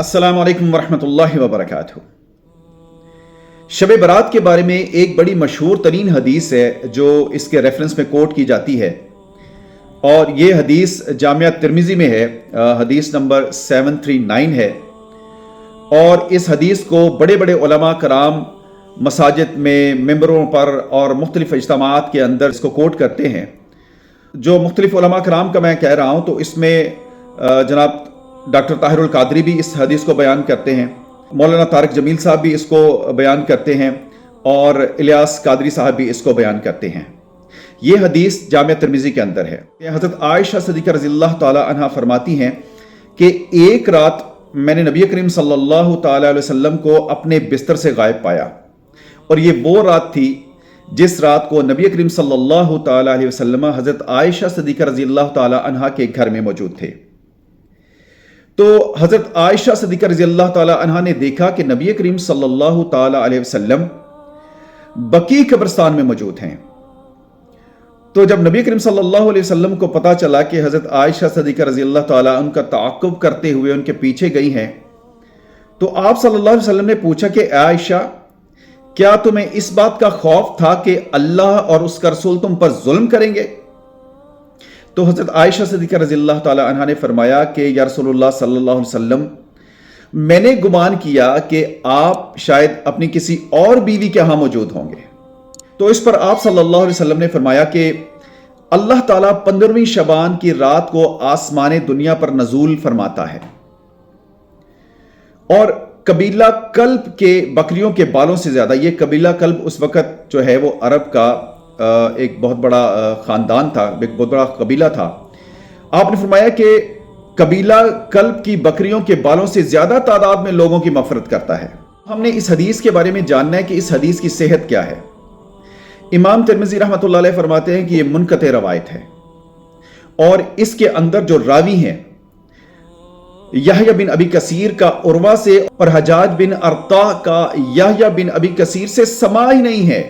अस्सलामु अलैकुम वरहमतुल्लाहि वबरकातुहू। शब बरात के बारे में एक बड़ी मशहूर तरीन हदीस है जो इसके रेफरेंस में कोट की जाती है, और ये हदीस जामिया तिर्मिज़ी में है, हदीस नंबर 739 है। और इस हदीस को बड़े बड़े उलमा कराम मसाजिद में, मिंबरों पर और मुख्तलिफ इज्तिमाआत के अंदर इसको कोट करते हैं। जो मुख्तलिफ उलमा कराम का मैं कह रहा हूँ, तो इसमें जनाब डॉक्टर ताहिरुल कादरी भी इस हदीस को बयान करते हैं, मौलाना तारिक जमील साहब भी इसको बयान करते हैं, और इलियास कादरी साहब भी इसको बयान करते हैं। ये हदीस जामिया तिर्मिज़ी के अंदर है। हज़रत आयशा सिद्दीक़ा रज़ियल्लाहु ताला अन्हा फरमाती हैं कि एक रात मैंने नबी करीम सल्लल्लाहु ताला अलैहि वसल्लम को अपने बिस्तर से गायब पाया, और ये वो रात थी जिस रात को नबी करीम सल्लल्लाहु ताला अलैहि वसल्लम हज़रत आयशा सिद्दीक़ा रज़ियल्लाहु ताला अन्हा के घर में मौजूद थे। तो हज़रत आयशा सिद्दीक़ा रज़ियल्लाहु ताला अन्हा ने देखा कि नबी करीम सल्लल्लाहु ताला अलैहि वसल्लम बकी कब्रिस्तान में मौजूद हैं। तो जब नबी करीम सल्लल्लाहु अलैहि वसल्लम को पता चला कि हज़रत आयशा सिद्दीक़ा रज़ियल्लाहु ताला उनका ताक़ुब करते हुए उनके पीछे गई हैं, तो आप सल्लल्लाहु अलैहि वसल्लम ने पूछा कि आयशा, क्या तुम्हें इस बात का खौफ था कि अल्लाह और उसका रसूल तुम पर जुल्म करेंगे? तो हज़रत आयशा सिद्दीक़ा रज़ियल्लाहु ताला अन्हा ने फरमाया कि या रसूलुल्लाह सल्लल्लाहु अलैहि वसल्लम, मैंने गुमान किया कि आप शायद अपनी किसी और बीवी के यहाँ मौजूद होंगे। तो इस पर आप सल्लल्लाहु अलैहि वसल्लम ने फरमाया कि अल्लाह ताला 15वीं शबान की रात को आसमान दुनिया पर नज़ूल फरमाता है, और कबीला कल्ब के बकरियों के बालों से ज़्यादा, ये कबीला कल्ब उस वक़्त जो है वो अरब का एक बहुत बड़ा ख़ानदान था, एक बहुत बड़ा कबीला था। आपने फरमाया कि कबीला कल्ब की बकरियों के बालों से ज़्यादा तादाद में लोगों की मफ़रत करता है। हमने इस हदीस के बारे में जानना है कि इस हदीस की सेहत क्या है। इमाम तिर्मिज़ी रहमतुल्लाह अलैह फरमाते हैं कि ये मुनक़ते रवायत है, और इसके अंदर जो रावी हैं याह्या बिन अबी कसीर का उर्वा से और हजाज बिन अर्ता का याह्या बिन अबी कसीर से समा ही नहीं है,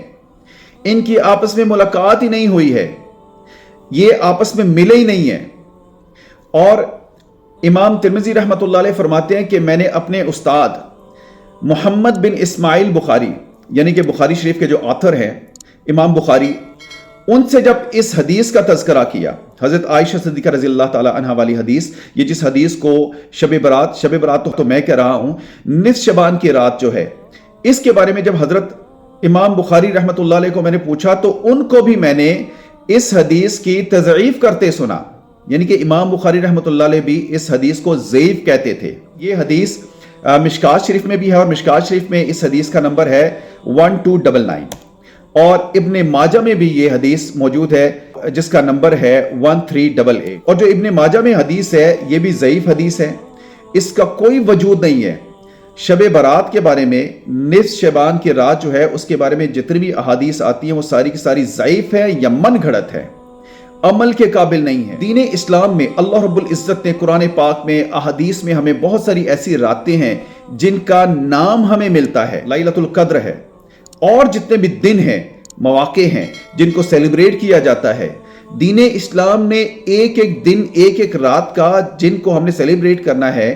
इनकी आपस में मुलाकात ही नहीं हुई है, ये आपस में मिले ही नहीं है। और इमाम तिर्मिज़ी रहमतुल्लाह अलैह फरमाते हैं कि मैंने अपने उस्ताद मोहम्मद बिन इस्माइल बुखारी, यानी कि बुखारी शरीफ के जो ऑथर हैं इमाम बुखारी, उनसे जब इस हदीस का तज़किरा किया, हज़रत आयशा सिद्दीक़ा रज़ियल्लाहु ताला अन्हा वाली हदीस, ये जिस हदीस को शब बरात तो मैं कह रहा हूँ, निस शबान की रात जो है, इसके बारे में जब हज़रत इमाम बुखारी रहमतुल्लाह अलैह को मैंने पूछा, तो उनको भी मैंने इस हदीस की तज़ईफ़ करते सुना, यानी कि इमाम बुखारी रहमतुल्लाह अलैह भी इस हदीस को ज़ईफ़ कहते थे। ये हदीस मिशकात शरीफ में भी है, और मिशकात शरीफ में इस हदीस का नंबर है 1299, और इब्ने माजा में भी ये हदीस मौजूद है जिसका नंबर है 1388। और जो इब्ने माजा में हदीस है ये भी ज़ईफ़ हदीस है, इसका कोई वजूद नहीं है। शब बरात के बारे में, निस शबान की रात जो है उसके बारे में जितनी भी अहादीस आती हैं वो सारी की सारी ज़ईफ़ है या मन घड़त है, अमल के काबिल नहीं है। दीन इस्लाम में अल्लाह रब्बुल इज़्ज़त ने कुरान पाक में, अहादीस में हमें बहुत सारी ऐसी रातें हैं जिनका नाम हमें मिलता है, लैलतुल क़द्र है, और जितने भी दिन हैं, मौक़े हैं जिनको सेलिब्रेट किया जाता है। दीन इस्लाम ने एक एक दिन, एक एक रात का जिनको हमने सेलिब्रेट करना है,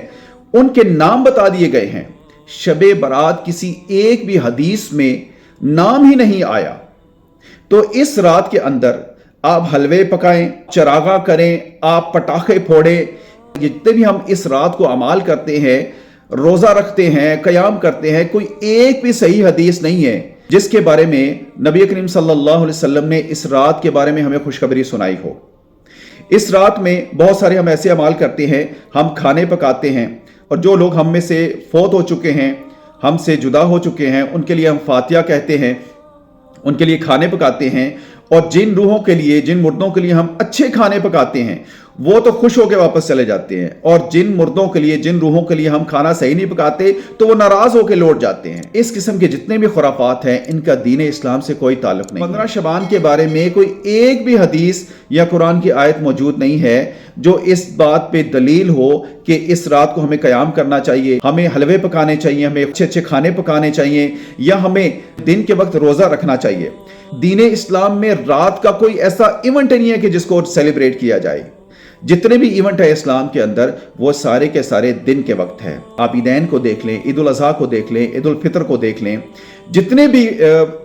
उनके नाम बता दिए गए हैं। शबे बरात किसी एक भी हदीस में नाम ही नहीं आया। तो इस रात के अंदर आप हलवे पकाएं, चरागा करें, आप पटाखे फोड़ें, जितने भी हम इस रात को अमाल करते हैं, रोज़ा रखते हैं, क़याम करते हैं, कोई एक भी सही हदीस नहीं है जिसके बारे में नबी करीम सल्लल्लाहु अलैहि वसल्लम ने इस रात के बारे में हमें खुशखबरी सुनाई हो। इस रात में बहुत सारे हम ऐसे अमाल करते हैं, हम खाने पकाते हैं, और जो लोग हम में से फौत हो चुके हैं, हमसे जुदा हो चुके हैं, उनके लिए हम फातिहा कहते हैं, उनके लिए खाने पकाते हैं। और जिन रूहों के लिए, जिन मुर्दों के लिए हम अच्छे खाने पकाते हैं, वो तो खुश होकर वापस चले जाते हैं, और जिन मुर्दों के लिए, जिन रूहों के लिए हम खाना सही नहीं पकाते, तो वो नाराज होकर लौट जाते हैं। इस किस्म के जितने भी खुराफात हैं, इनका दीन इस्लाम से कोई ताल्लुक नहीं। 15 शबान के बारे में कोई एक भी हदीस या कुरान की आयत मौजूद नहीं है जो इस बात पे दलील हो कि इस रात को हमें क़याम करना चाहिए, हमें हलवे पकाने चाहिए, हमें अच्छे अच्छे खाने पकाने चाहिए, या हमें दिन के वक्त रोज़ा रखना चाहिए। दीन इस्लाम में रात का कोई ऐसा इवेंट नहीं है कि जिसको सेलिब्रेट किया जाए। जितने भी इवेंट है इस्लाम के अंदर वो सारे के सारे दिन के वक्त है। आप ईदैन को देख लें, ईद उल अज़हा को देख लें, ईद उल फितर को देख लें, जितने भी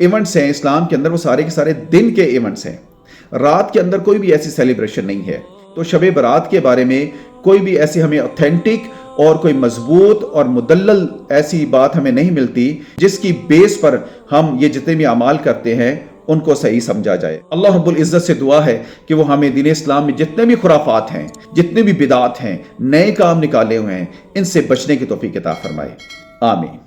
इवेंट्स हैं इस्लाम के अंदर वो सारे के सारे दिन के इवेंट्स हैं। रात के अंदर कोई भी ऐसी सेलिब्रेशन नहीं है। तो शब बरात के बारे में कोई भी ऐसी हमें ऑथेंटिक और कोई मजबूत और मुदल्लल ऐसी बात हमें नहीं मिलती जिसकी बेस पर हम ये जितने भी अमाल करते हैं उनको सही समझा जाए। अल्लाह रब्बुल इज़्ज़त से दुआ है कि वो हमें दीन इस्लाम में जितने भी खुराफात हैं, जितने भी बिदात हैं, नए काम निकाले हुए हैं, इनसे बचने की तौफीक अता फरमाए। आमीन।